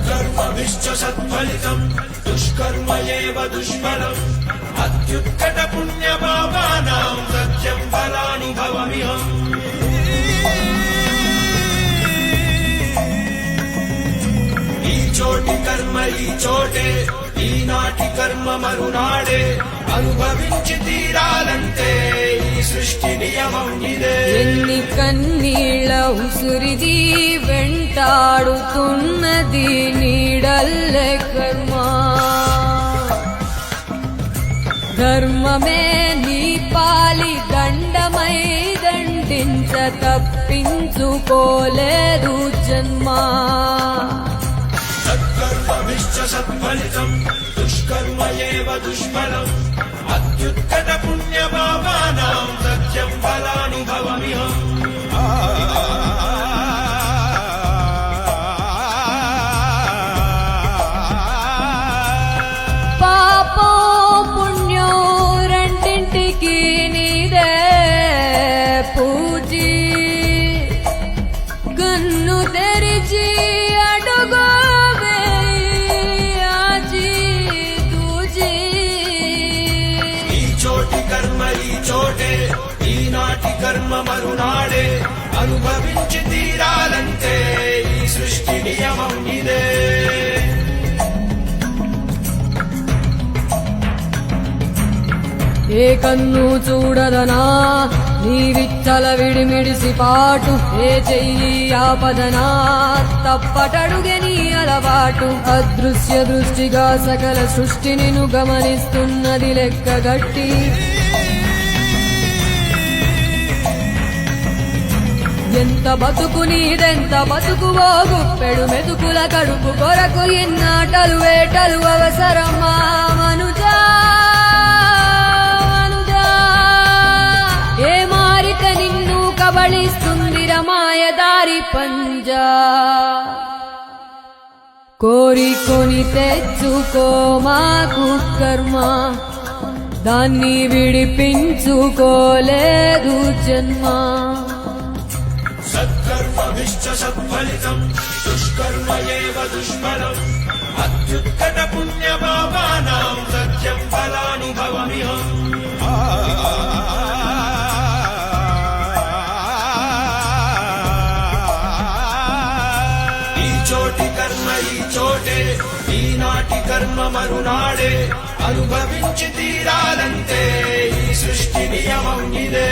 సత్కర్మభిశ్చ సత్ఫలితం దుష్కర్మ ఏవ దుష్ఫలం అత్యుత్కట పుణ్యపాపానాం సత్యం ఫలానుభవమిహం. ఈ చోటి కర్మ ఈ చోటే, ఈనాటి కర్మ మరునాడే, అనుభవించి తీరాలంటే ఈ సృష్టి నియమం ఇదే. ఎన్ని కన్నీళ్ళ ఉసురిది వెంటాడుతున్నది నీడల్లే కర్మ. ధర్మమే నీ పాలి దండమై దండించ తప్పించుకోలేదు జన్మ. సత్కర్మభిశ్చ సత్ఫలితం దుష్కర్మ ఏవ దుష్ఫలం అత్యుత్కట పుణ్యపాపానాం సత్యం ఫలానుభవమిహం. పాపో పుణ్యం రెండింటికి నీదే పూజీ. కన్ను తెరిచి అడుగు ఈ చోటి కర్మ ఈ చోటే, ఈనాటి కర్మ మరునాడే, అనుభవించి తీరాలంటే ఈ సృష్టి నియమం ఇదే. ఏ కన్ను చూడదనా నీ విచ్చల విడిమిడిసి పాటు, ఏ చెయ్యి ఆపదనా తప్పటడుగే నీ అలవాటు. అదృశ్య దృష్టిగా సకల సృష్టిని ను గమనిస్తున్నది లెక్కగట్టి. ఎంత బతుకు నీదెంత బతుకువో, గుప్పెడు మెతుకుల కడుపు కొరకు ఎన్నాటలు వేటలు అవసరమా మనుజా. ఏ మారిక నిన్ను కబళిస్తుంది రమాయదారి పంజా. కోరికొని తెచ్చుకో మాకు కర్మ, దాన్ని విడిపించుకోలేదు జన్మ. సత్కర్మభిశ్చ సత్ఫలితం దుష్కర్మ ఏవ దుష్ఫలం అత్యుత్కట పుణ్యపాపానాం సత్యం ఫలానుభవమిహం. ఈ చోటి కర్మ ఈ చోటే, ఈనాటి కర్మ మరునాడే, అనుభవించి తీరాలంటే ఈ సృష్టి నియమం ఇదే.